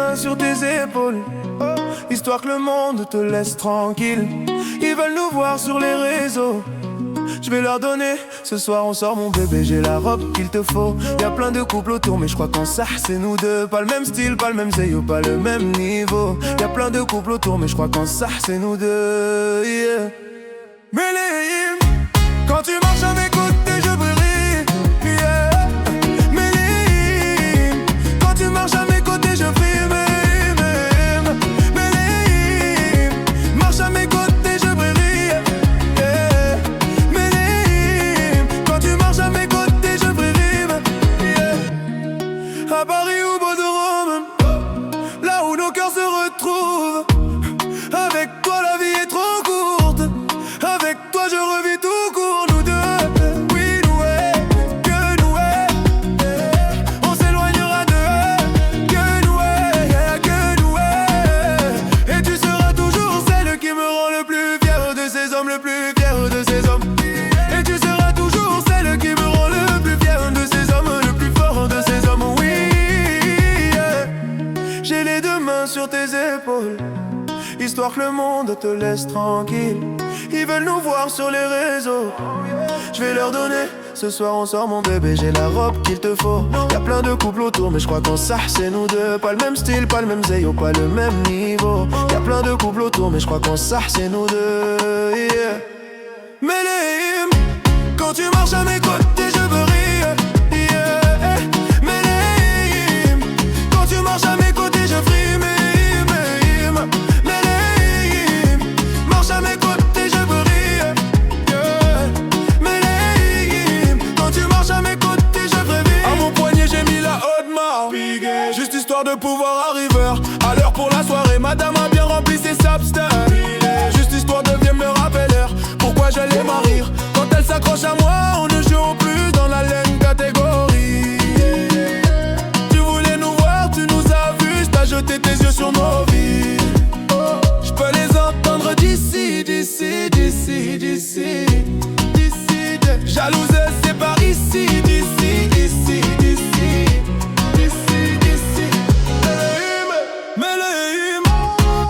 mains sur tes épaules, histoire que le monde te laisse tranquille. Ils veulent nous voir sur les réseaux, je vais leur donner. Ce soir on sort mon bébé, j'ai la robe qu'il te faut. Y'a plein de couples autour, mais je crois qu'en ça c'est nous deux. Pas le même style, pas le même zeyo, pas le même niveau. Y'a plein de couples autour, mais je crois qu'en ça c'est nous deux, yeah. Méléim, quand tu marches à mes côtés je brille, yeah. Méléim, quand tu marches à mes côtés je brille, Méléim, marche à mes côtés je brille, yeah. Méléim, quand tu marches à mes côtés je brille, yeah. À Paris ou Bordeaux, là où nos cœurs se retrouvent. Avec toi la vie est trop courte, avec toi je revis tout court, nous deux. Oui, nous, que nous, on s'éloignera d'eux. Que nous, que nous, et tu seras toujours celle qui me rend le plus fier de ces hommes, le plus fier de ces hommes. Et tu seras toujours celle qui me rend le plus fier de ces hommes, le plus fort de ces hommes, oui, yeah. J'ai les deux mains sur tes épaules, histoire que le monde te laisse tranquille. Ils veulent nous voir sur les réseaux, je vais leur donner. Ce soir on sort mon bébé, j'ai la robe qu'il te faut. Y'a plein de couples autour, mais je crois qu'en ça c'est nous deux. Pas le même style, pas le même zeyo, pas le même niveau. Y'a plein de couples autour, mais je crois qu'en ça c'est nous deux, yeah. Méléim, quand tu marches à mes côtés je brille, yeah. Méléim, quand tu marches à mes côtés je brille. Marche à mes côtés je brille, yeah. Méléim, quand tu marches à mes côtés je brille. À mon poignet j'ai mis la haute marque, juste histoire de pouvoir arriver à l'heure pour la soirée. Madame a bien rempli ses substances, juste histoire de bien me rappeler pourquoi je l'aime à rire. Quand elle s'accroche à moi on ne joue plus dans la laine catégorie. Tu voulais nous voir, tu nous as vus, t'as jeté tes yeux sur nos vies. Je peux les entendre d'ici, d'ici, d'ici, d'ici, d'ici. Jalouse, c'est par ici, d'ici, d'ici, d'ici, d'ici, d'ici. Méléim,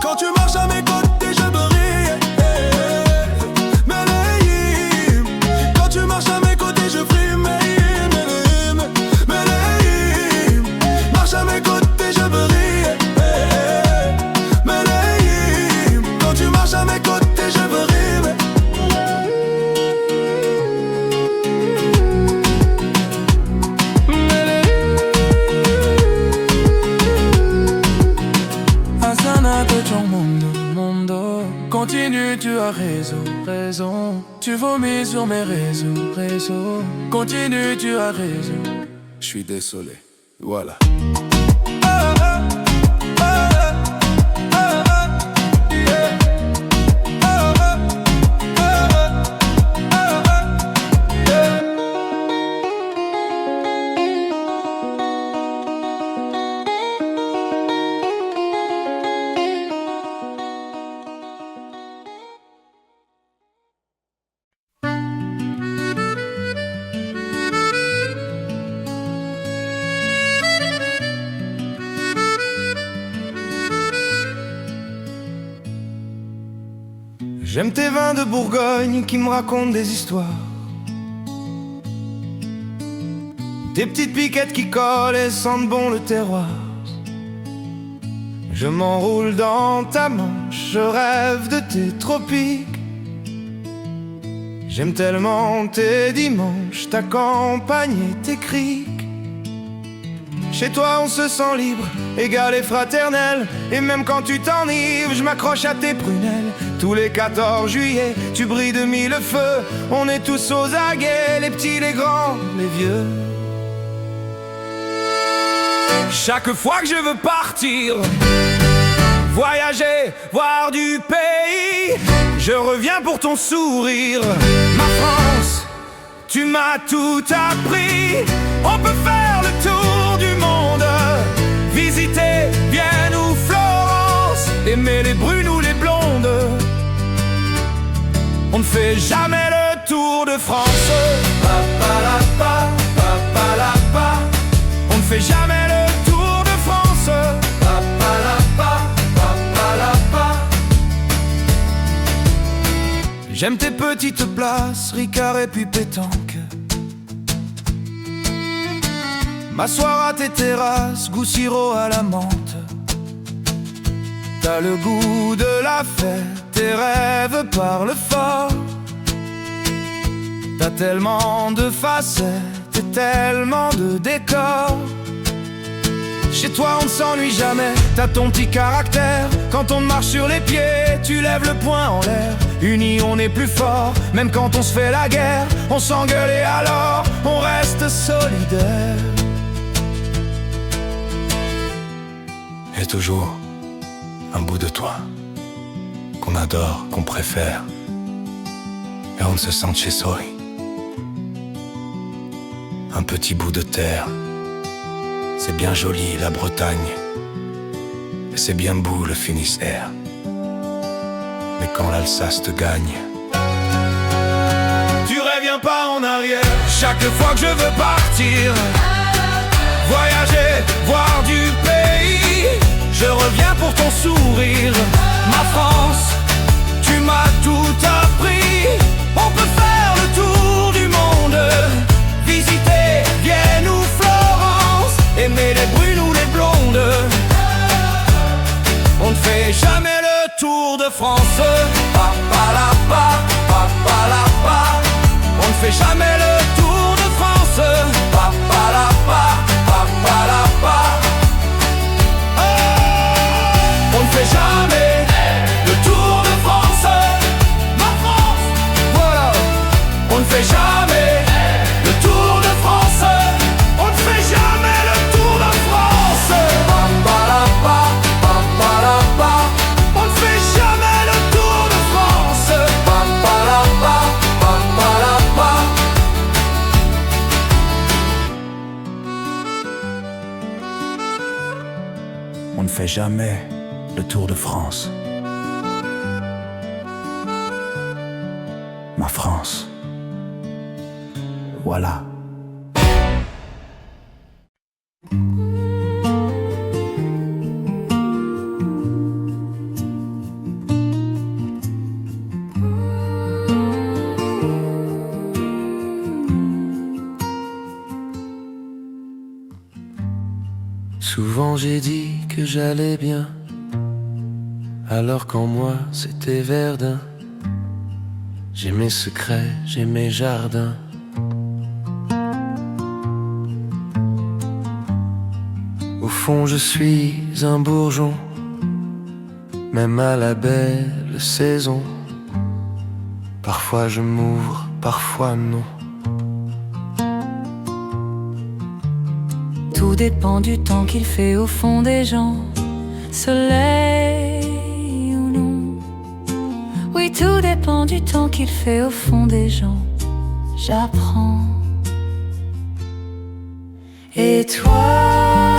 quand tu marches à mes côtés je brille. Méléim, quand tu marches à mes côtés je brille. Méléim, Méléim, marche à mes côtés je brille. À mes côtés je veux rire. Asana de ton mundo. Continue, tu as raison, raison. Tu vomis sur mes réseaux. Continue, tu as raison. Je suis désolé, voilà. J'aime tes vins de Bourgogne qui me racontent des histoires, tes petites piquettes qui collent et sentent bon le terroir. Je m'enroule dans ta manche, je rêve de tes tropiques. J'aime tellement tes dimanches, ta campagne et tes criques. Chez toi on se sent libre, égal et fraternel. Et même quand tu t'enivres, je m'accroche à tes prunelles. Tous les 14 juillet, tu brilles de mille feux. On est tous aux aguets, les petits, les grands, les vieux. Chaque fois que je veux partir, voyager, voir du pays, je reviens pour ton sourire. Ma France, tu m'as tout appris. On peut faire le tour du monde, visiter Vienne ou Florence, aimer les brunes ou les blondes. On ne fait jamais le tour de France. Pa-pa-la-pa, pa-pa-la-pa. On ne fait jamais le tour de France. Pa-pa-la-pa. J'aime tes petites places, Ricard et puis pétanque. M'asseoir à tes terrasses, goût sirop à la menthe. T'as le goût de la fête, tes rêves parlent fort. T'as tellement de facettes et tellement de décors. Chez toi on ne s'ennuie jamais, t'as ton petit caractère. Quand on marche sur les pieds, tu lèves le poing en l'air. Unis on est plus fort, même quand on se fait la guerre. On s'engueule et alors on reste solidaire. Et toujours un bout de toi qu'on adore, qu'on préfère, et on se sent chez soi. Un petit bout de terre, c'est bien joli la Bretagne, et c'est bien beau le Finistère. Mais quand l'Alsace te gagne, tu reviens pas en arrière. Chaque fois que je veux partir, voyager, voir du pays, je reviens pour ton sourire. Ma France, tu m'as tout appris. On peut faire le tour du monde, visiter Vienne ou Florence, aimer les brunes ou les blondes. On ne fait jamais le tour de France. Pa-pa-la-pa, pa-pa-la-pa. On ne fait jamais le tour de France. Pa-pa-la-pa, pa-pa-la-pa. On ne fait jamais le tour de France. Ma France, voilà. On ne fait jamais le tour de France. On ne fait jamais le tour de France. Pa-pa-la-pa, pa-pa-la-pa. On ne fait jamais le tour de France. Pa-pa-la-pa, pa-pa-la-pa. On ne fait jamais le tour de France. Ma France, voilà. Souvent j'ai dit que j'allais bien, alors qu'en moi c'était Verdun. J'ai mes secrets, j'ai mes jardins. Au fond je suis un bourgeon, même à la belle saison. Parfois je m'ouvre, parfois non. Tout dépend du temps qu'il fait au fond des gens, soleil ou non. Oui, tout dépend du temps qu'il fait au fond des gens. J'apprends. Et toi,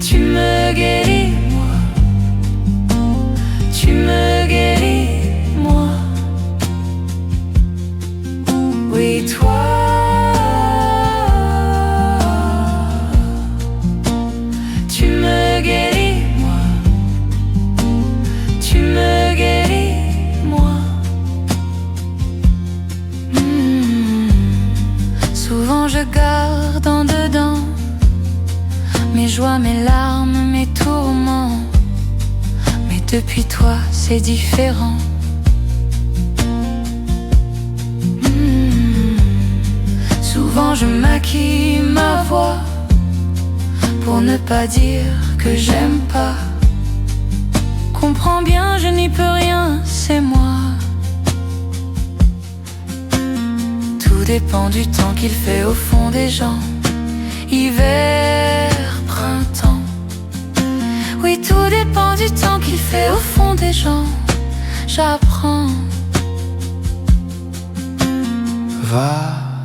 tu me guéris, moi. Tu me guéris, moi. Oui, toi, tu me guéris, moi. Tu me guéris, moi. Souvent je garde en dedans mes joies, mes larmes, mes tourments. Mais depuis toi, c'est différent. Souvent je maquille ma voix pour ne pas dire que j'aime pas. Comprends bien, je n'y peux rien, c'est moi. Tout dépend du temps qu'il fait au fond des gens. Hiver, printemps. Oui, tout dépend du temps qu'il fait au fond des gens. J'apprends. Va,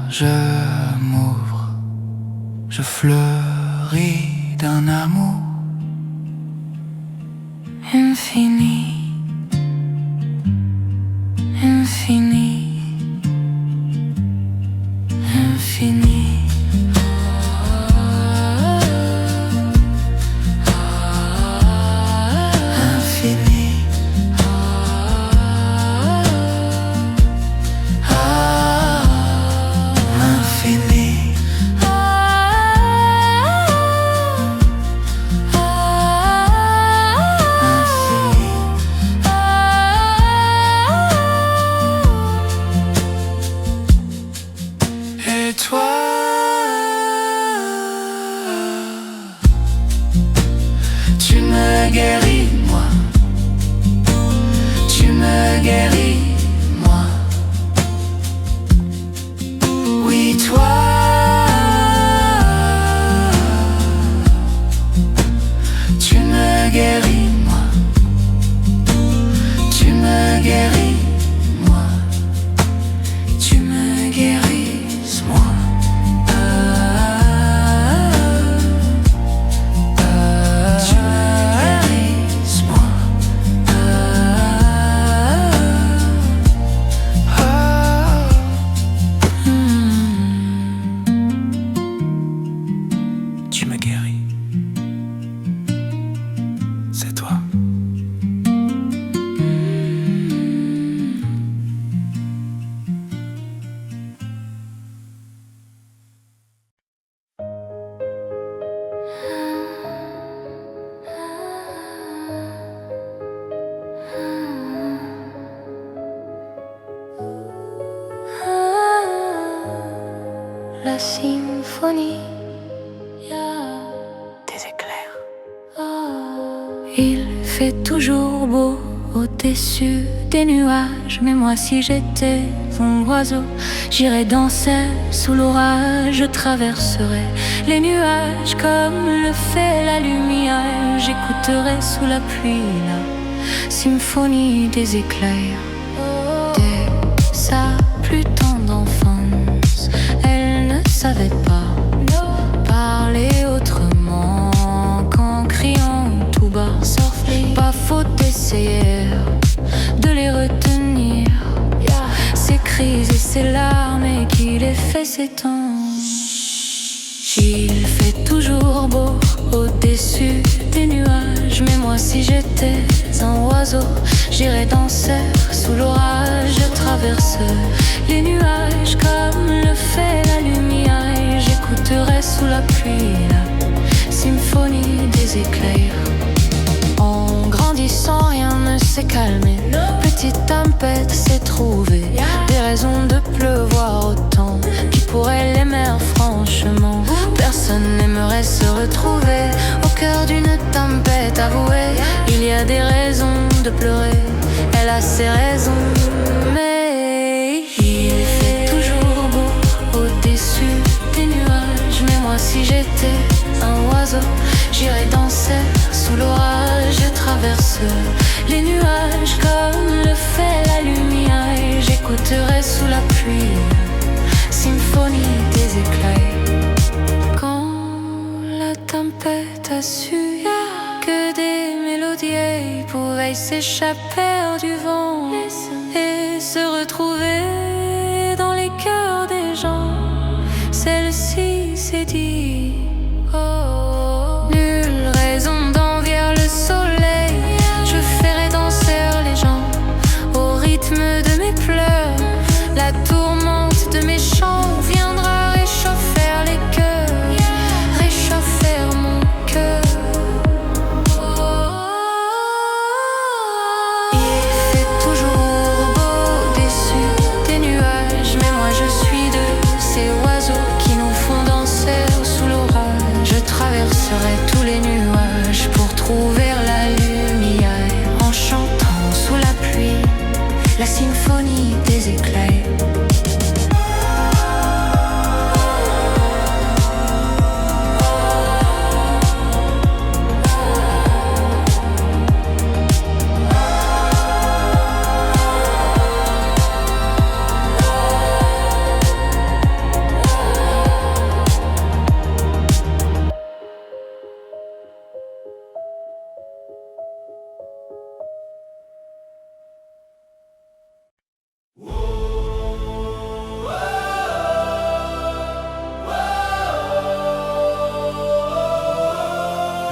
je m'ouvre, je fleuris d'un amour Infini, infini, infini. Infini. guéris, moi. Tu me guéris, moi. Oui, toi. Tu me guéris, moi. Tu me guéris, moi. Tu me guéris, moi. Tu me guéris. C'est toi. La symphonie des éclairs. Il fait toujours beau au-dessus des nuages, mais moi si j'étais un oiseau, j'irais danser sous l'orage. Je traverserais les nuages comme le fait la lumière. J'écouterais sous la pluie la symphonie des éclairs. Dès sa plus tendre enfance, elle ne savait pas parler autrement qu'en criant tout bas. Pas faute d'essayer de les retenir, ces cris et ces larmes, et qui les fait s'étendre. Il fait toujours beau au-dessus des nuages, mais moi si j'étais un oiseau, j'irais danser sous l'orage. Je traverse les nuages comme le fait la lumière, et j'écouterais sous la pluie la symphonie des éclairs. En grandissant, rien ne s'est calmé. Petite tempête s'est trouvée, des raisons de pleuvoir autant. Qui pourrait l'aimer franchement? Personne n'aimerait se retrouver au cœur d'une tempête avouée. Il y a des raisons de pleurer, elle a ses raisons, mais il fait toujours beau au-dessus des nuages. Mais moi si j'étais un oiseau, j'irais danser sous l'orage. Je traverse les nuages comme le fait la lumière, et j'écouterais sous la pluie symphonie des éclairs. Quand la tempête a su que des mélodies pouvaient s'échapper du vent et se retrouver dans les cœurs des gens, celle-ci s'est dit: oh, nulle raison d'envier le soleil. Je ferai danser les gens au rythme de mes pleurs. La tourmente de mes chants viendra réchauffer les cœurs, réchauffer mon cœur. Il fait toujours beau au-dessus des nuages, mais moi je suis de ces oiseaux qui nous font danser sous l'orage. Je traverserai tous les nuages pour trouver la lumière, en chantant sous la pluie la symphonie des éclairs.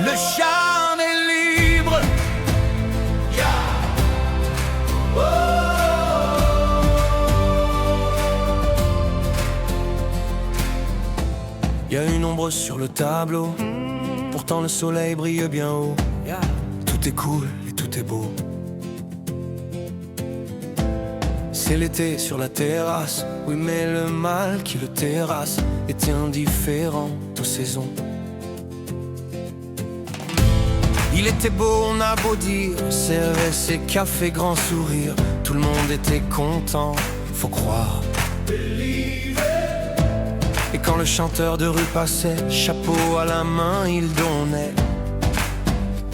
Le charme est libre. Y a une ombre sur le tableau, pourtant le soleil brille bien haut. Tout est cool et tout est beau. C'est l'été sur la terrasse, oui mais le mal qui le terrasse est indifférent aux saisons. Il était beau, on a beau dire, servait ses cafés, grand sourire. Tout le monde était content, faut croire. Et quand le chanteur de rue passait, chapeau à la main, il donnait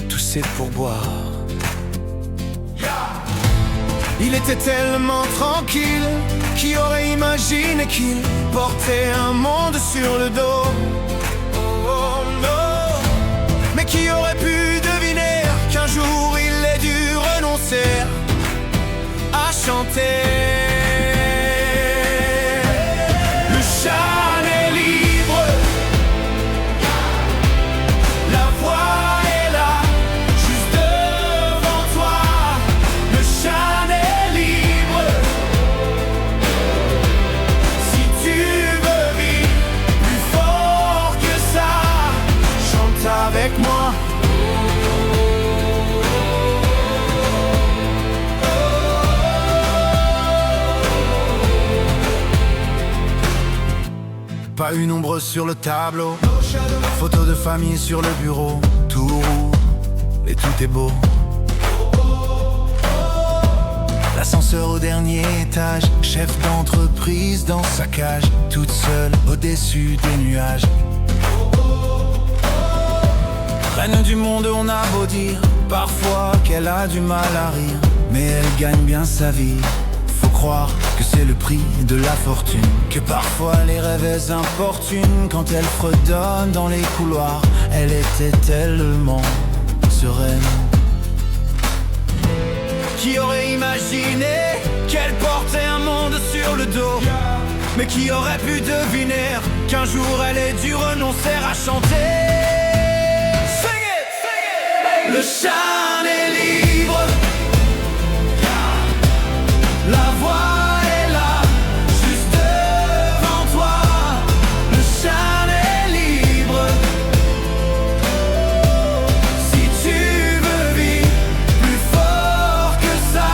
tous ses pourboires. Il était tellement tranquille, qui aurait imaginé qu'il portait un monde sur le dos. Oh non. Mais qui aurait pu deviner qu'un jour il ait dû renoncer à chanter. Le chant est libre, la voix est là, juste devant toi. Le chant est libre, si tu veux vivre plus fort que ça, chante avec moi. Pas une ombre sur le tableau, photo de famille sur le bureau. Tout roule et tout est beau. L'ascenseur au dernier étage, chef d'entreprise dans sa cage, toute seule au-dessus des nuages. Reine du monde, on a beau dire parfois qu'elle a du mal à rire, mais elle gagne bien sa vie. Faut croire que c'est le prix de la fortune, que parfois les rêves importunent. Quand elle fredonne dans les couloirs, elle était tellement sereine. Qui aurait imaginé qu'elle portait un monde sur le dos? Mais qui aurait pu deviner qu'un jour elle ait dû renoncer à chanter? Sing it, sing it. Le chant est libre, la voix est là, juste devant toi. Le chant est libre, si tu veux vivre plus fort que ça,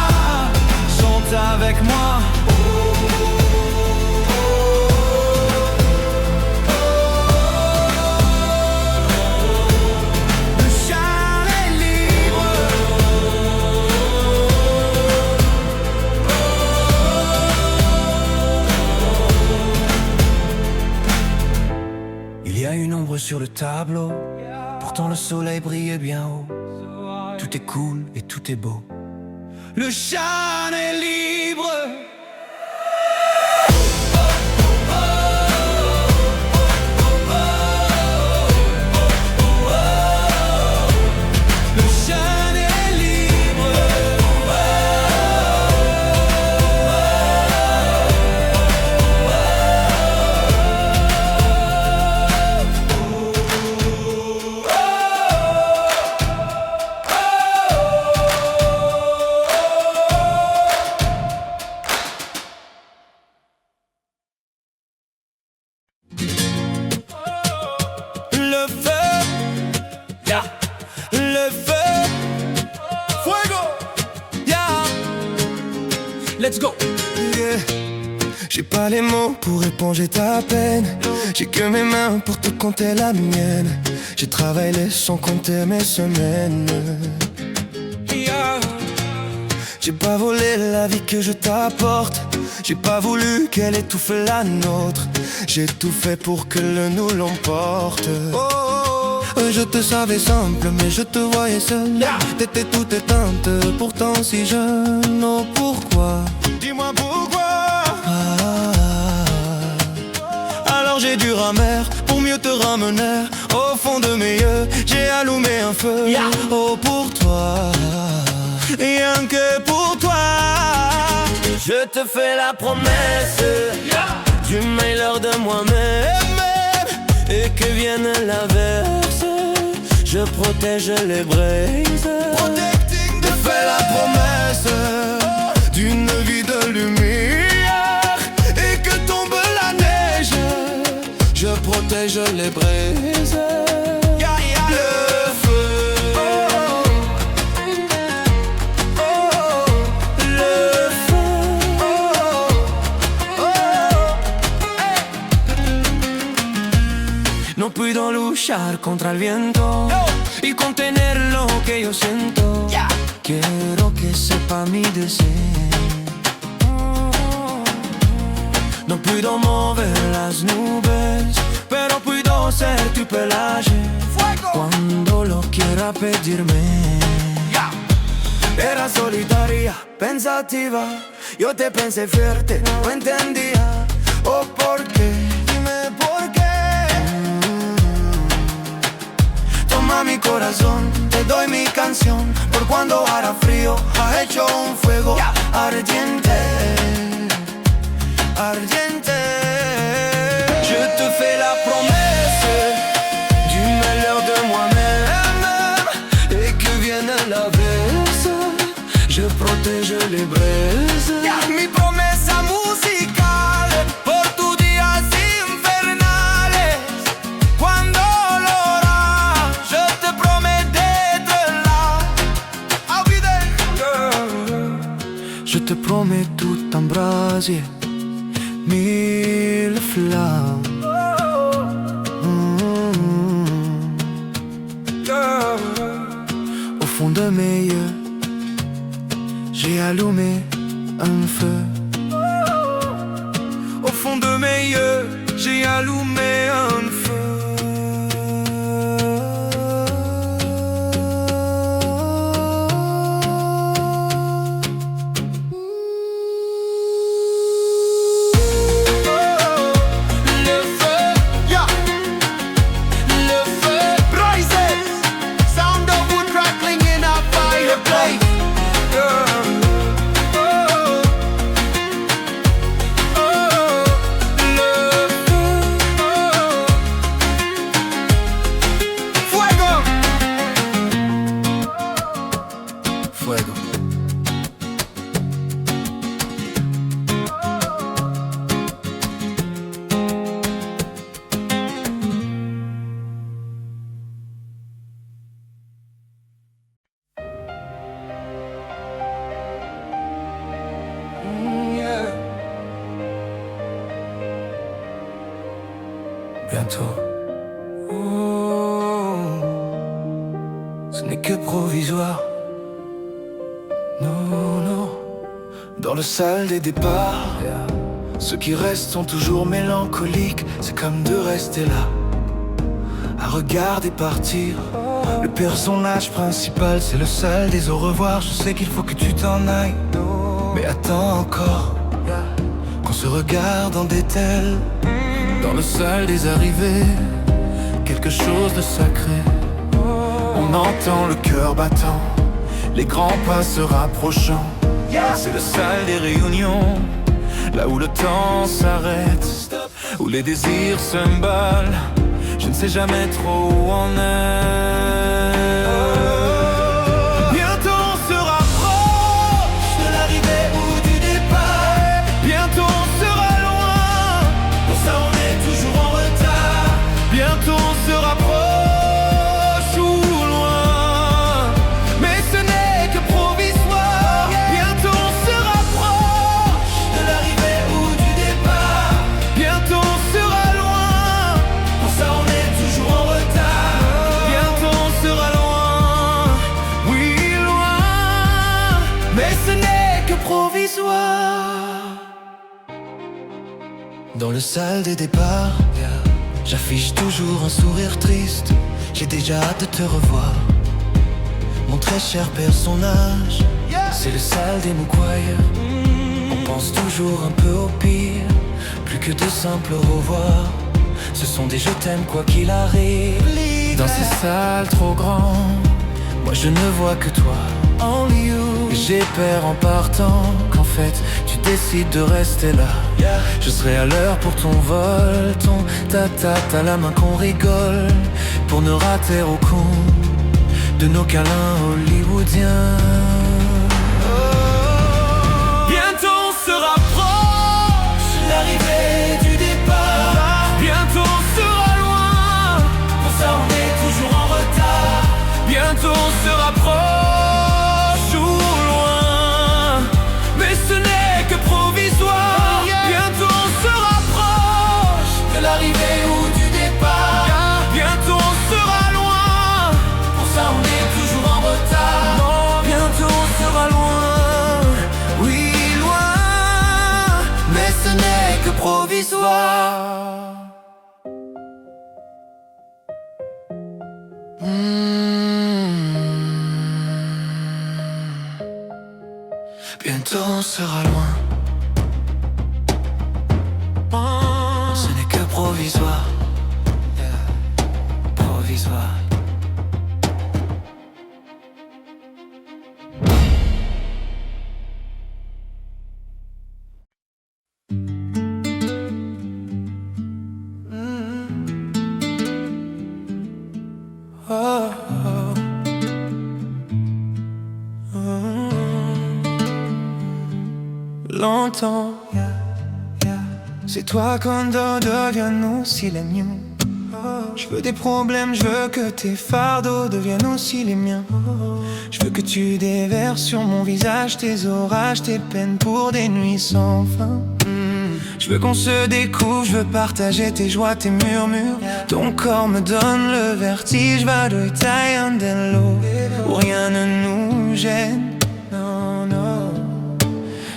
chante avec moi. Le chant est libre, il y a une ombre sur le tableau, pourtant le soleil brille bien haut. Tout est cool et tout est beau. Le chant est libre. Le chant est libre. Le feu, yeah. Le feu, fuego, yeah. Let's go. Yeah. J'ai pas les mots pour éponger ta peine. J'ai que mes mains pour te compter la mienne. J'ai travaillé sans compter mes semaines. Yeah. J'ai pas volé la vie que je t'apporte. J'ai pas voulu qu'elle étouffe la nôtre. J'ai tout fait pour que le nous l'emporte. Je te savais simple, mais je te voyais seule. T'étais toute éteinte, pourtant si jeune. Oh pourquoi? Dis-moi pourquoi. Alors j'ai dû ramer pour mieux te ramener. Au fond de mes yeux, j'ai allumé un feu. Oh pour toi, rien que pour toi. Je te fais la promesse du meilleur de moi-même. Et que vienne l'averse, je protège les braises. Je te fais la promesse d'une vie de lumière. Et que tombe la neige, je protège les braises. Le feu, le feu, non puedo luchar contra el viento y contenerlo lo que yo siento. Quiero que sepa mi deseo. No puedo mover las nubes, pero puedo ser tu pelaje. Cuando lo quiera pedirme. Era solitaria, pensativa. Yo te pensé fuerte, no entendía. Oh, ¿por qué? Dime por qué. Toma mi corazón, te doy mi canción. Por cuando hará frío, ha hecho un fuego ardiente, ardiente. Je te fais la promesse du meilleur de moi-même, et que vienne la baisse, je protège les braises. Mi promesa musicale por tus días infernales. Cuando lo harás, je te promets d'être là. I'll be there. Je te promets tout un brasier, 1000 flammes. Au fond de mes yeux, j'ai allumé un feu. Au fond de mes yeux, j'ai allumé un feu. Bientôt, ce n'est que provisoire. Non, non. Dans le salle des départs, ceux qui restent sont toujours mélancoliques. C'est comme de rester là, à regarder partir. Le personnage principal, c'est le seul des au revoir. Je sais qu'il faut que tu t'en ailles, mais attends encore qu'on se regarde en détail. Dans le salle des arrivées, quelque chose de sacré. On entend le cœur battant, les grands pas se rapprochant. C'est le salle des réunions, là où le temps s'arrête, où les désirs s'emballent. Je ne sais jamais trop où on est. Bientôt on se rapproche de l'arrivée ou du départ. Bientôt on sera loin, pour ça on est toujours en retard. Bientôt on se rapproche ou loin, mais ce n'est que provisoire. Bientôt on se rapproche de l'arrivée ou du départ. Bientôt on sera loin, pour ça on est toujours en retard. Bientôt on sera loin, oui loin, mais ce n'est que provisoire. Dans le salle des départs, j'affiche toujours un sourire triste. J'ai déjà hâte de te revoir, mon très cher personnage. C'est le salle des Moukoyes. On pense toujours un peu au pire, plus que de simples au revoir. Ce sont des je t'aime quoi qu'il arrive. Dans ces salles trop grandes, moi je ne vois que toi, Only you. et j'ai peur en partant qu'en fait tu décides de rester là. Je serai à l'heure pour ton vol, ton ta-ta-ta, la main qu'on rigole, pour ne rater aucun de nos câlins hollywoodiens. Bientôt on se rapproche de l'arrivée du départ. Bientôt on sera loin, pour ça on est toujours en retard. Bientôt on se rapproche ou loin, mais ce n'est que provisoire. Bientôt on se rapproche de l'arrivée ou du départ. Bientôt on sera loin, pour ça on est toujours en retard. soir. Bientôt on sera loin. Ce n'est que provisoire. Provisoire. Longtemps, c'est toi qu'on deviennent aussi les miens. Je veux des problèmes, je veux que tes fardeaux deviennent aussi les miens. Je veux que tu déverses sur mon visage tes orages, tes peines pour des nuits sans fin. Je veux qu'on se découvre, je veux partager tes joies, tes murmures. Ton corps me donne le vertige, va de taille de l'eau, où rien ne nous gêne. Non, non.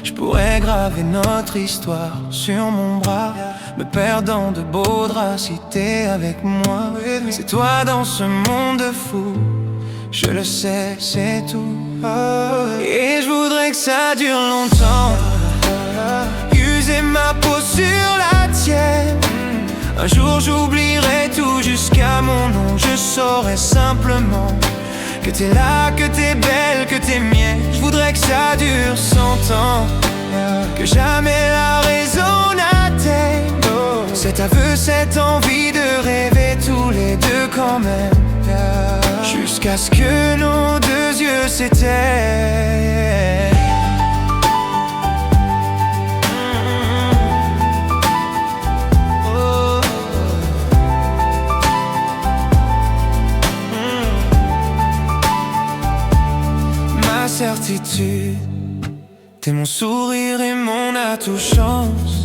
Je pourrais graver notre histoire sur mon bras, me perdant de beaux draps si t'es avec moi. C'est toi dans ce monde fou, je le sais, c'est tout. Et je voudrais que ça dure longtemps, user ma peau sur la tienne. Un jour j'oublierai tout jusqu'à mon nom, je saurai simplement que t'es là, que t'es belle, que t'es mienne. Je voudrais que ça dure 100 ans, que jamais la raison n'atteigne cet aveu, cette envie de rêver tous les deux quand même, jusqu'à ce que nos deux yeux s'éteignent. Ma certitude, t'es mon sourire et mon atout chance.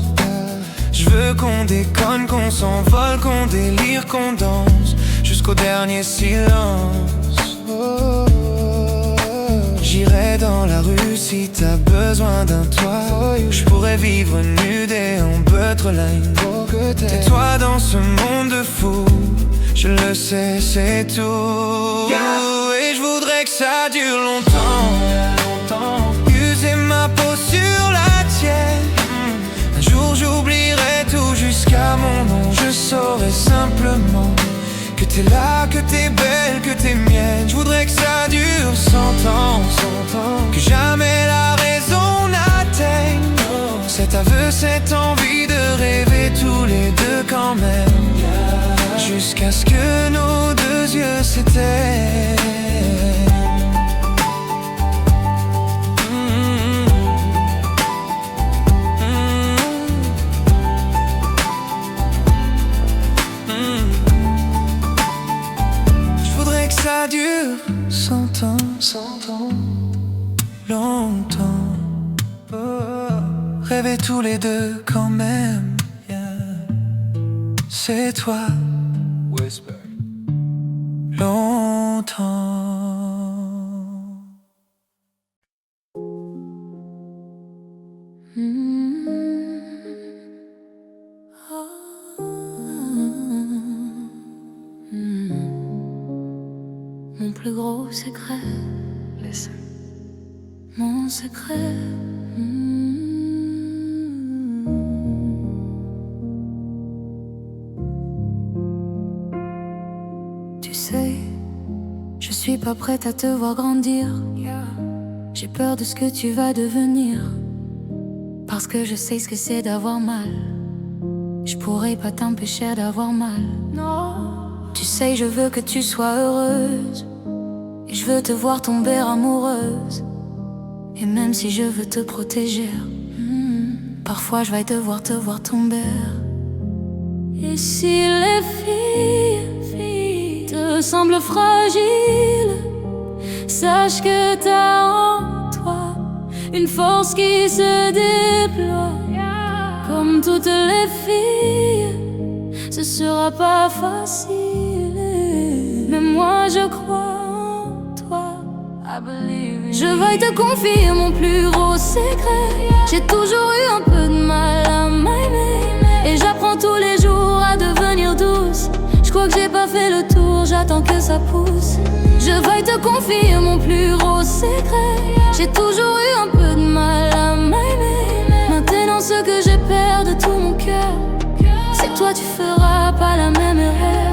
Je veux qu'on déconne, qu'on s'envole, qu'on délire, qu'on danse jusqu'au dernier silence. J'irai dans la rue si t'as besoin d'un toit. Je pourrais vivre nu déambutre la ligne. T'es toi dans ce monde fou, je le sais, c'est tout. Et je voudrais que ça dure longtemps, user ma peau sur la tienne. Un jour j'oublierai tout jusqu'à mon nom, je saurai simplement que t'es là, que t'es belle, que t'es mienne. Je voudrais que ça dure 100 ans, que jamais la raison n'atteigne cet aveu, cette envie de rêver tous les deux quand même, jusqu'à ce que nos deux yeux s'éteignent. Ça dure 100 ans, 100 ans, longtemps. Rêver tous les deux quand même, c'est toi. Whisper. Longtemps. Mon plus gros secret, listen. Mon secret. Tu sais, je suis pas prête à te voir grandir. J'ai peur de ce que tu vas devenir, parce que je sais ce que c'est d'avoir mal. Je pourrais pas t'empêcher d'avoir mal. Non. Tu sais, je veux que tu sois heureuse, et je veux te voir tomber amoureuse. Et même si je veux te protéger, parfois je vais devoir te voir tomber. Et si les filles te semblent fragiles, sache que t'as en toi une force qui se déploie. Comme toutes les filles, ce sera pas facile, mais moi je crois en toi. Je vais te confier mon plus gros secret. J'ai toujours eu un peu de mal à m'aimer, et crois que j'ai pas fait le tour, j'attends que ça pousse. Je vais te confier mon plus gros secret. J'ai toujours eu un peu de mal à m'aimer. Maintenant ce que j'ai peur de tout mon cœur, c'est que toi tu feras pas la même erreur.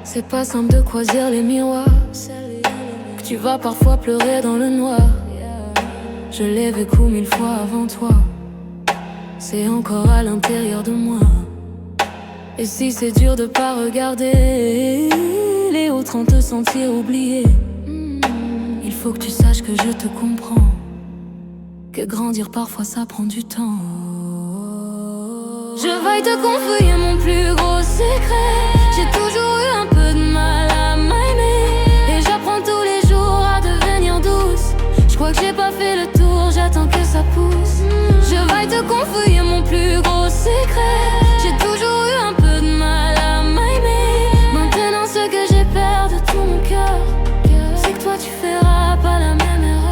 C'est pas simple de croiser les miroirs, que tu vas parfois pleurer dans le noir. Je l'ai vécu 1000 fois avant toi, c'est encore à l'intérieur de moi. Et si c'est dur de pas regarder les autres en te sentir oublié, il faut que tu saches que je te comprends, que grandir parfois ça prend du temps. Je vais te confier mon plus gros secret. J'ai toujours eu un peu de mal à m'aimer, et j'apprends tous les jours à devenir douce. Je crois que j'ai pas fait le tour, j'attends que ça pousse. Je vais te confier mon plus gros secret. J'ai toujours eu un peu de mal à m'aimer. Maintenant ce que j'ai peur de tout mon cœur, c'est que toi tu feras pas la même erreur.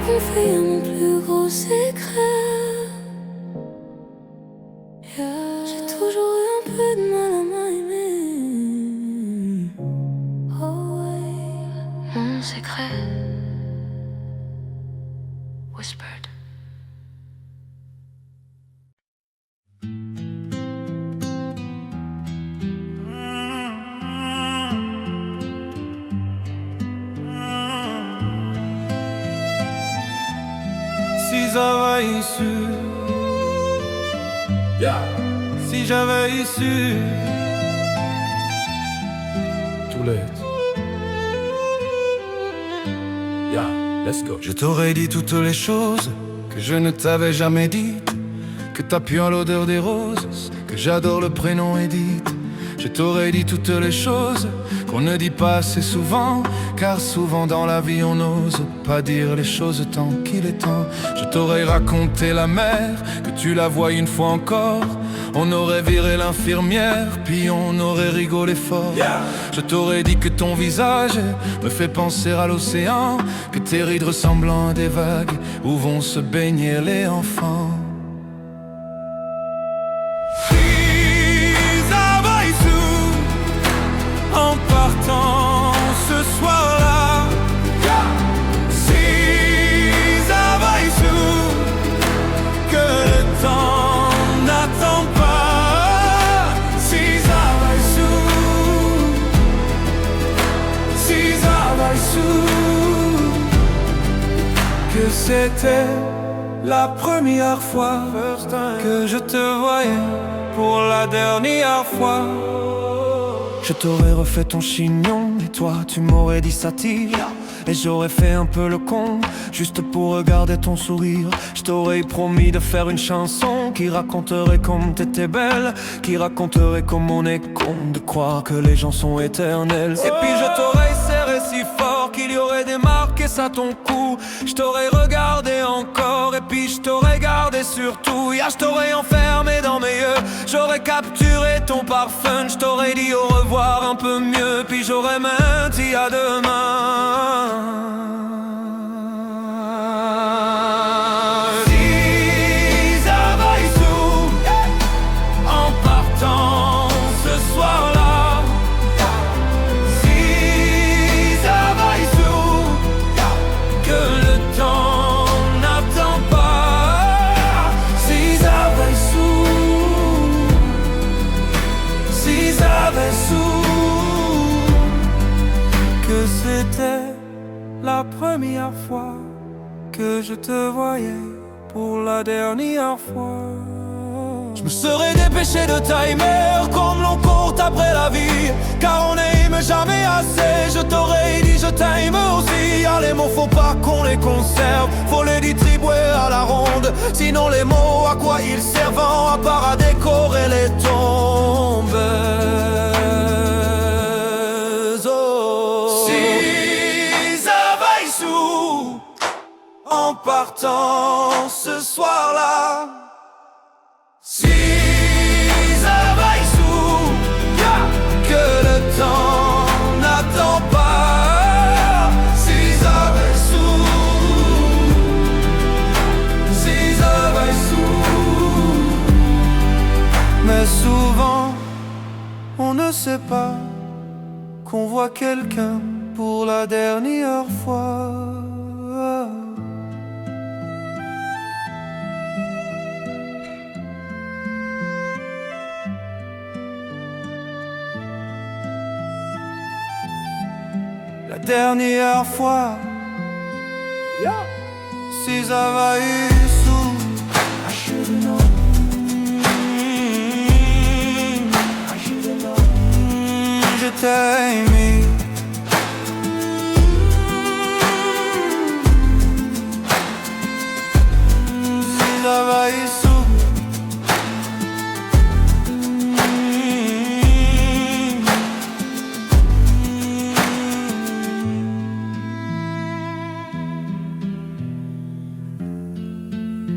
Confier mon plus gros secret. J'ai toujours eu un peu de mal à m'aimer. Oh ouais. Mon secret. Whispered. Si j'avais su, si j'avais su, Too late. Let's go. je t'aurais dit toutes les choses que je ne t'avais jamais dites. Que t'as pu à l'odeur des roses, que j'adore le prénom Edith. Je t'aurais dit toutes les choses qu'on ne dit pas assez souvent, car souvent dans la vie on n'ose pas dire les choses tant qu'il est temps. Je t'aurais raconté la mer, que tu la vois une fois encore. On aurait viré l'infirmière, puis on aurait rigolé fort. Je t'aurais dit que ton visage me fait penser à l'océan, que tes rides ressemblant à des vagues où vont se baigner les enfants. En partant ce soir-là, si ça va que le temps n'attend pas, si ça va si ça va que c'était la première fois que je te voyais pour la dernière fois. Je t'aurais refait ton chignon et toi tu m'aurais dit ça tire. Et j'aurais fait un peu le con juste pour regarder ton sourire. Je t'aurais promis de faire une chanson qui raconterait comme t'étais belle, qui raconterait comme on est con de croire que les gens sont éternels. Et puis je t'aurais serré si fort qu'il y aurait des marques et ça ton cou. Je t'aurais regardé encore et puis je t'aurais gardé surtout. Je t'aurais enfermé dans mes yeux, j'aurais capturé ton parfum. Je t'aurais dit au revoir un peu mieux, puis j'aurais même dit à demain. Si ça va en partant ce soir-là, si ça va que le temps n'attend pas, si ça va si ça va que c'était la première fois que je te voyais pour la dernière fois. Je me serais dépêché de timer comme l'on court après la vie, car on n'aime jamais assez. Je t'aurais dit je t'aime aussi. Les mots faut pas qu'on les conserve, faut les distribuer à la ronde. Sinon les mots à quoi ils servent à part à décorer les tombes. en partant ce soir-là. Si ça va sous, que le temps n'attend pas. Si ça va sous, si ça va sous. Mais souvent, on ne sait pas qu'on voit quelqu'un pour la dernière fois. La dernière fois, si ça va sous, je t'ai aimé. Si ça va sous,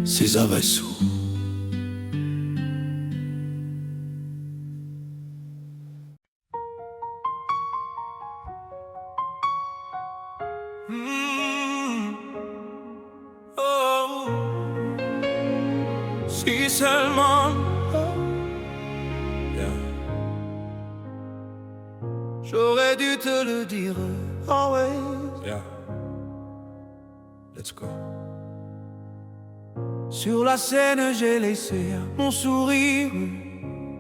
si ça va sous. Oh, si seulement j'aurais dû te le dire. Always. Let's go. Sur la scène, j'ai laissé mon sourire,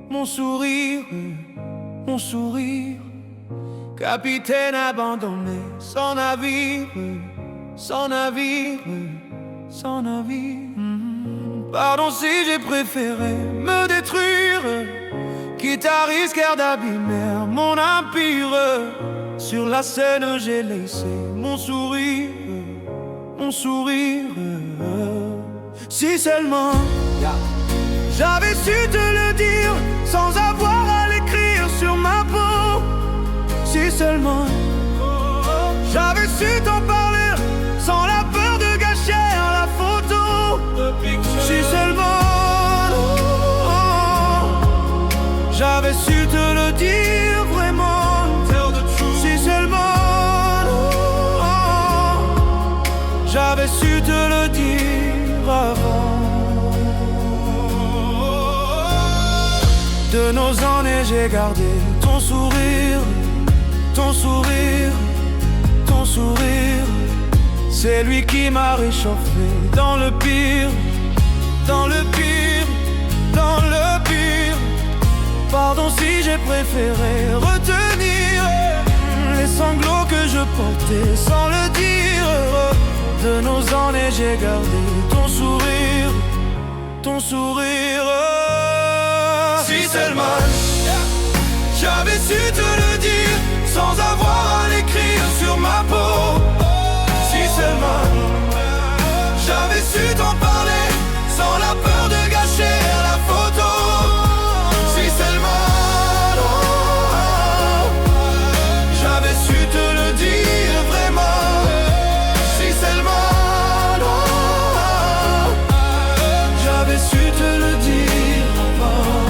mon sourire, mon sourire. Capitaine abandonné, sans navire, sans navire, sans navire. Pardon si j'ai préféré me détruire, quitte à risquer d'abîmer mon empire. Sur la scène, j'ai laissé mon sourire, mon sourire. Si seulement j'avais su te le dire sans avoir à l'écrire sur ma peau. Si seulement j'avais su t'en parler sans la peur de gâcher la photo. Si seulement j'avais su te le dire vraiment. Si seulement j'avais su te le dire avant. De nos années j'ai gardé ton sourire, ton sourire, ton sourire. C'est lui qui m'a réchauffé dans le pire, dans le pire, dans le pire. Pardon si j'ai préféré retenir les sanglots que je portais sans le dire. De nos années j'ai gardé ton sourire, ton sourire. Si seulement j'avais su te le dire sans avoir à l'écrire sur ma peau. Si seulement j'avais su t'en parler sans la peur de gâcher la photo. Si seulement j'avais su te le dire vraiment. Si seulement j'avais su te le dire avant.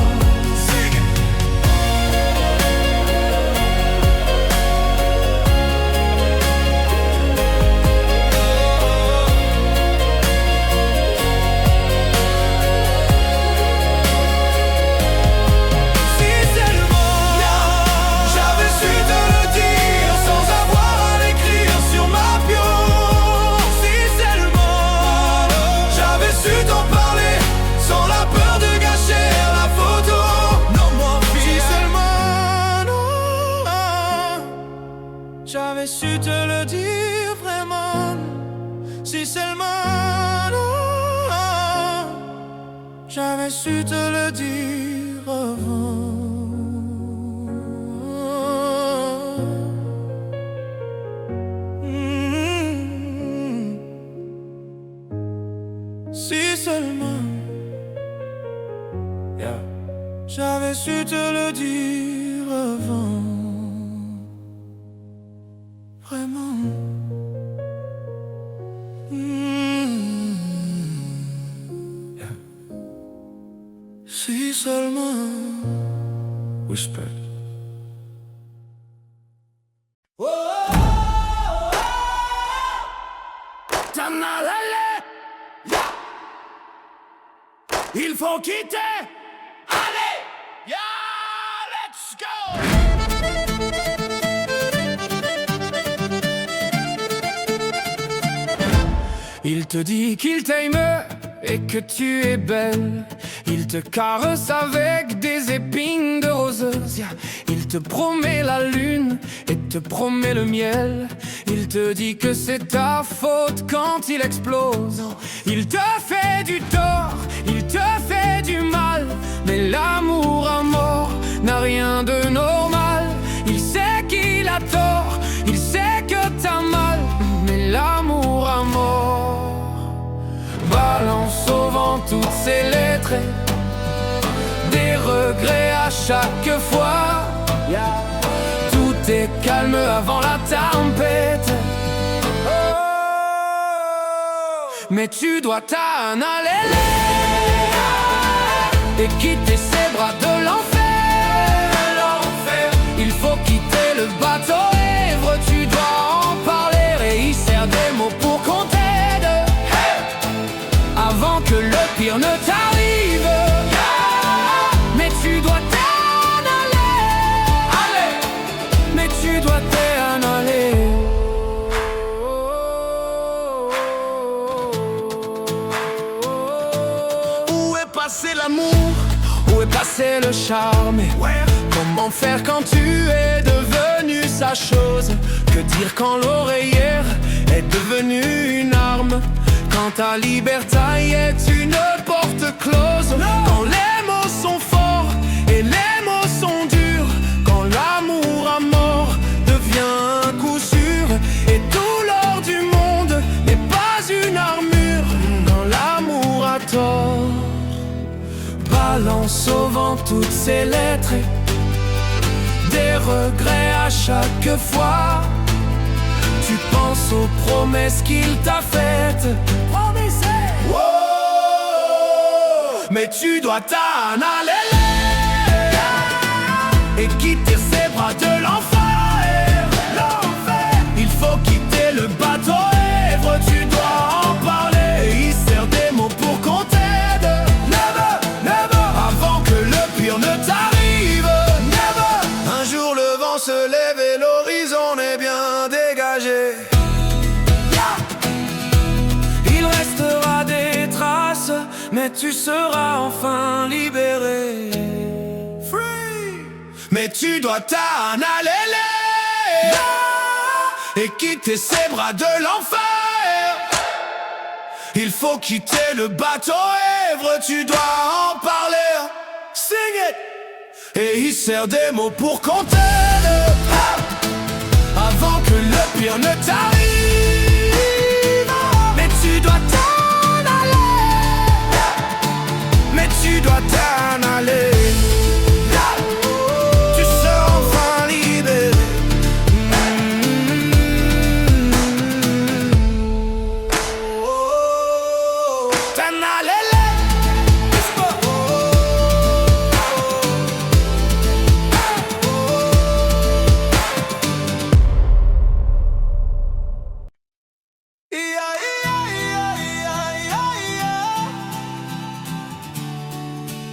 J'avais su te le dire vraiment. Si seulement j'avais su te le dire avant. Si seulement j'avais su te le dire avant. Vraiment. dis seulement Whisper. Il faut quitter. Allez, let's go. Il te dit qu'il t'aime et que tu es belle. Il te caresse avec des épines de roses. Il te promet la lune et te promet le miel. Il te dit que c'est ta faute quand il explose. Il te fait du tort, il te fait du mal. Mais l'amour à mort n'a rien de normal. Il sait qu'il a tort, il sait que t'as mal. Mais l'amour à mort balance au vent toutes ses lettres, des regrets à chaque fois. Tout est calme avant la tempête. Mais tu dois t'en aller et quitter ces bras de l'enfer. Il faut quitter le bateau ivre. Tu dois en parler et il sert des mots pour qu'on t'aide avant que le pire ne t'arrive. Mais tu dois t'en aller. Mais tu dois t'en aller. Où est passé l'amour? Où est passé le charme? Comment faire quand tu es devenu sa chose? Que dire quand l'oreillère est devenue une arme? Quand ta liberté est une porte close? Quand les mots sont forts et les mots sont durs? Quand l'amour à mort devient un coup sûr et tout l'or du monde n'est pas une armure? Quand l'amour a tort balance au vent toutes ses lettres, des regrets à chaque fois. Tu penses aux promesses qu'il t'a faites. Wow. Mais tu dois t'en aller et quitter ces bras de l'enfer. Il faut quitter le bateau ivre. Tu dois en parler et il sert des mots pour qu'on t'aide. Never, avant que le pire ne t'arrive. Never. Un jour le vent se lève et l'horizon est bien dégagé. Il restera des traces, mais tu seras enfin libéré. Free. Mais tu dois t'en aller et quitter ces bras de l'enfer. Il faut quitter le bateau ivre. Tu dois en parler. Sing it. Et il sert des mots pour qu'on t'aide avant que le pire ne t'arrive. Mais tu dois t'en aller. Mais tu dois t'en aller. Tu seras enfin libéré. T'en aller.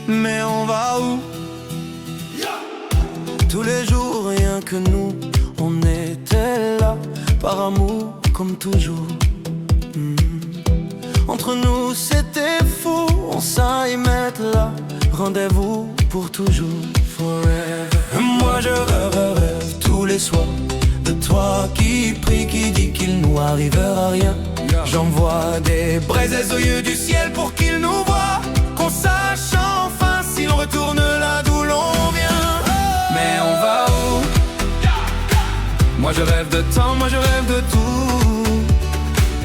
Mais on va où? Tous les jours, rien que nous, on était là, par amour comme toujours. Entre nous c'était fou, on s'allait mettre là, rendez-vous pour toujours, forever. Moi je rêve tous les soirs de toi qui prie, qui dit qu'il nous arrivera rien. J'envoie des braises aux yeux du ciel pour qu'il nous voie, qu'on sache enfin si l'on retourne là d'où l'on vient. Mais on va où? Moi je rêve de temps, moi je rêve de tout.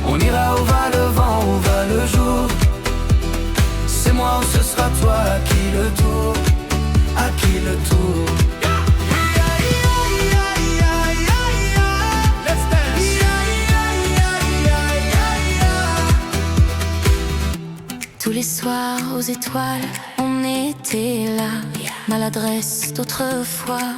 On ira où va le vent, où va le jour. C'est moi ou ce sera toi, à qui le tour, à qui le tour. Tous les soirs aux étoiles, on était là. Maladresse d'autrefois,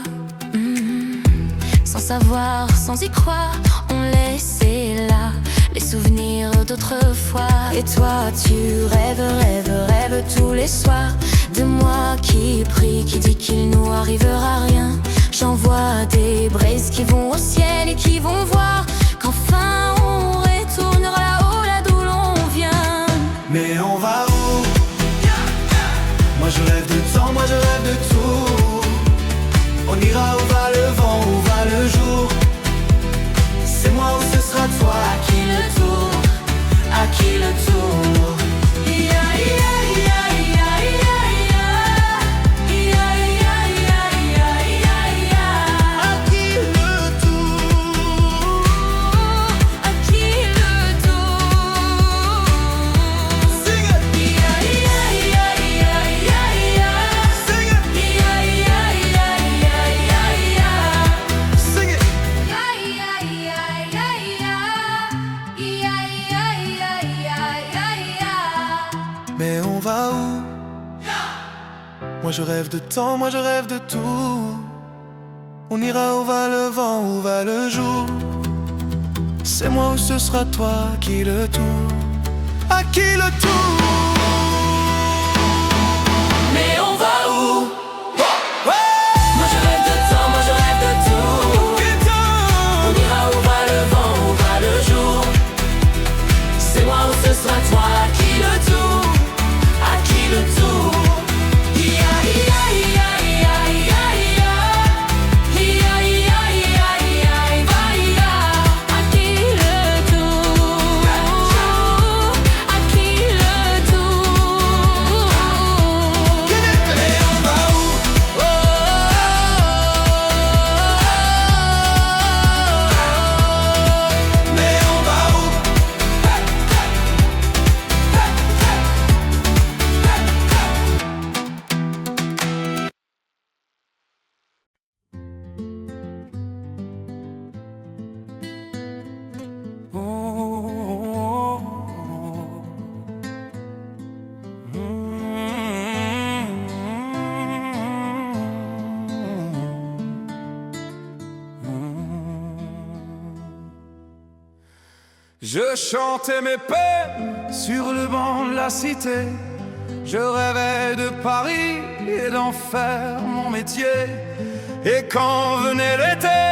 sans savoir, sans y croire, on laissait là les souvenirs d'autrefois. Et toi tu rêves, rêves, rêves tous les soirs de moi qui prie, qui dit qu'il nous arrivera rien. J'envoie des braises qui vont au ciel et qui vont voir qu'enfin on retournera là-haut, là d'où l'on vient. Mais on va où? Moi je rêve de temps, moi je rêve de tout. On ira où va le vent, où va le jour. C'est moi ou ce sera toi. À qui le tour? À qui le tour? Mais on va où? Moi je rêve de temps, moi je rêve de tout. On ira où va le vent, où va le jour. C'est moi ou ce sera toi. À qui le tour? À qui le tour? Mais on va où? Moi je rêve de temps, moi je rêve de tout. On ira où va le vent, où va le jour. C'est moi ou ce sera toi. À qui le tour? À qui le tour? Je chantais mes peines sur le banc de la cité. Je rêvais de Paris et d'en faire mon métier. Et quand venait l'été,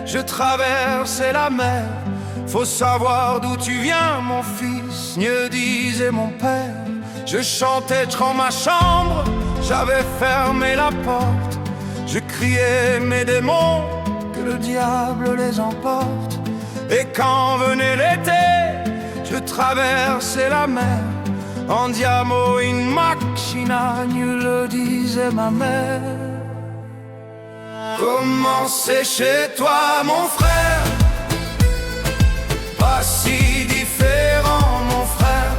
je traversais la mer. Faut savoir d'où tu viens, mon fils, me disait mon père. Je chantais dans ma chambre, j'avais fermé la porte. Je criais mes démons, que le diable les emporte. Et quand venait l'été, je traversais la mer. Andiamo in macchina, le disait ma mère. Comment c'est chez toi, mon frère? Pas si différent, mon frère.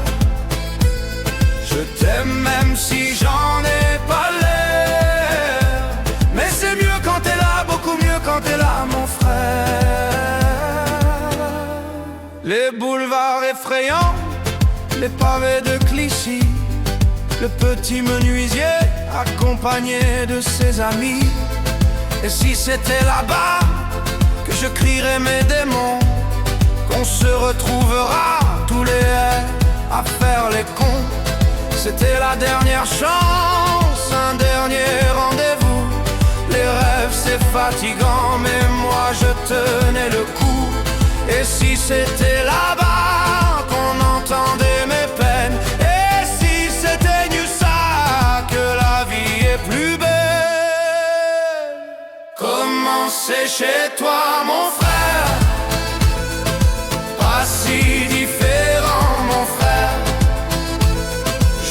Je t'aime même si j'en ai pas l'air. Mais c'est mieux quand t'es là, beaucoup mieux quand t'es là, mon frère. Les boulevards effrayants, les pavés de Clichy, le petit menuisier accompagné de ses amis. Et si c'était là-bas que je crierais mes démons, qu'on se retrouvera tous les hairs à faire les cons. C'était la dernière chance, un dernier rendez-vous. Les rêves c'est fatigant, mais moi je tenais le coup. Et si c'était là-bas qu'on entendait mes peines, et si c'était mieux ça, que la vie est plus belle. Comment c'est chez toi, mon frère? Pas si différent, mon frère.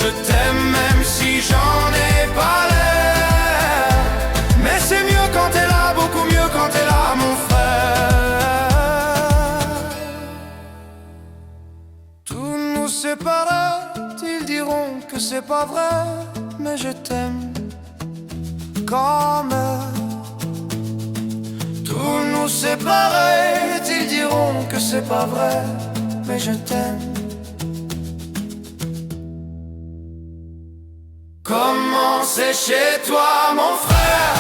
Je t'aime même si j'en ai pas l'air. Mais c'est mieux quand t'es là, beaucoup mieux quand t'es là, mon frère. Tous nous séparés, ils diront que c'est pas vrai, mais je t'aime quand même. Tous nous séparés, ils diront que c'est pas vrai, mais je t'aime. c'est chez toi mon frère.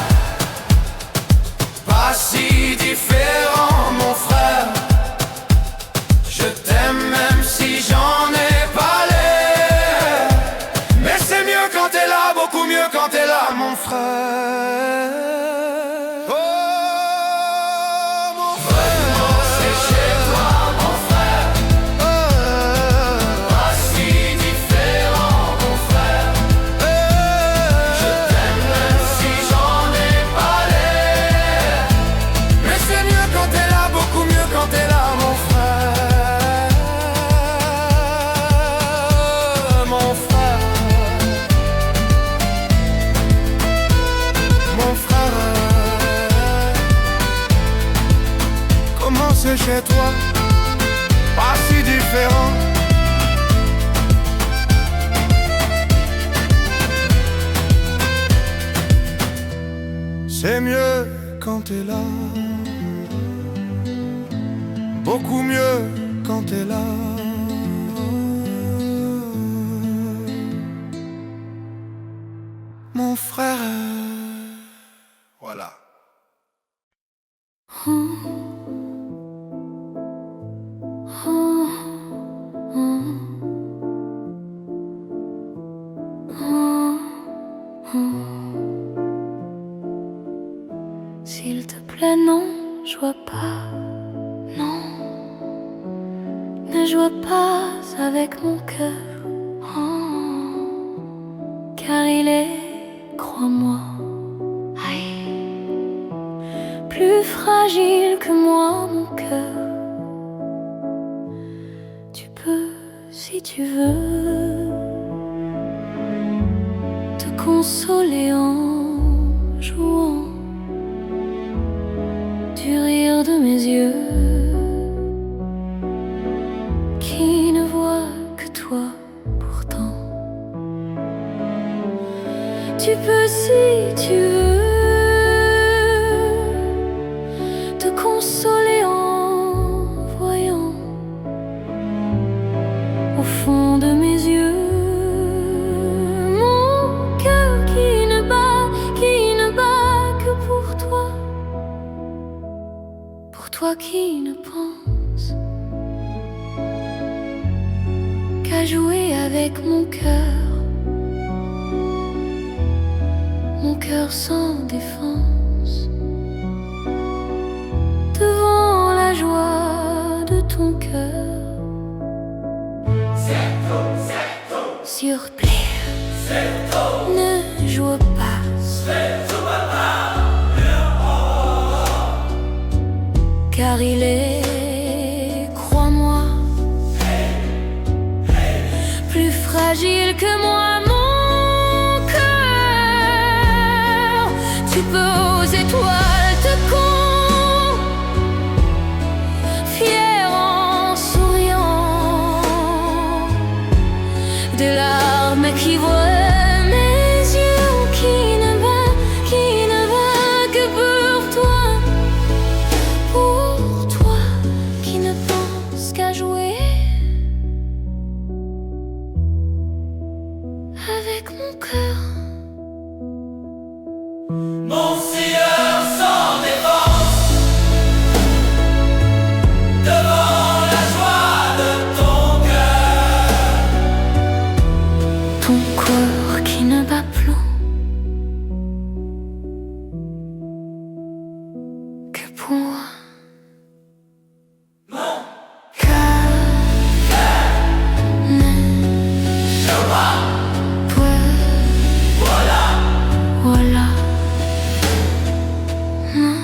Pas si différent mon frère. Je t'aime même si j'en ai pas l'air. Mais c'est mieux quand t'es là, beaucoup mieux quand t'es là mon frère. C'est chez toi, pas si différent. C'est mieux quand t'es là, beaucoup mieux quand t'es là. Mon frère. Voilà. S'il te plaît, non, joue pas, non, ne joue pas avec mon cœur, car il est, crois-moi, plus fragile que moi, mon cœur. Tu peux, si tu veux, te consoler en jouant du rire de mes yeux qui ne voient que toi pourtant. Tu peux, si tu veux, te consoler en voyant au fond de mes yeux mon cœur qui ne bat que pour toi. Pour toi qui ne pense qu'à jouer avec mon cœur sans défense, devant la joie de ton cœur. S'il te plaît, ne joue pas, car il est, crois-moi, plus fragile que moi, mon cœur. Tu peux aux étoiles te confier en souriant, des larmes qui voient mes yeux qui ne va que pour toi. Pour toi qui ne pense qu'à jouer avec mon cœur. Mon sieur sans défense, devant la joie de ton cœur. Ton corps qui ne bat plus que pour moi. Voilà. Non.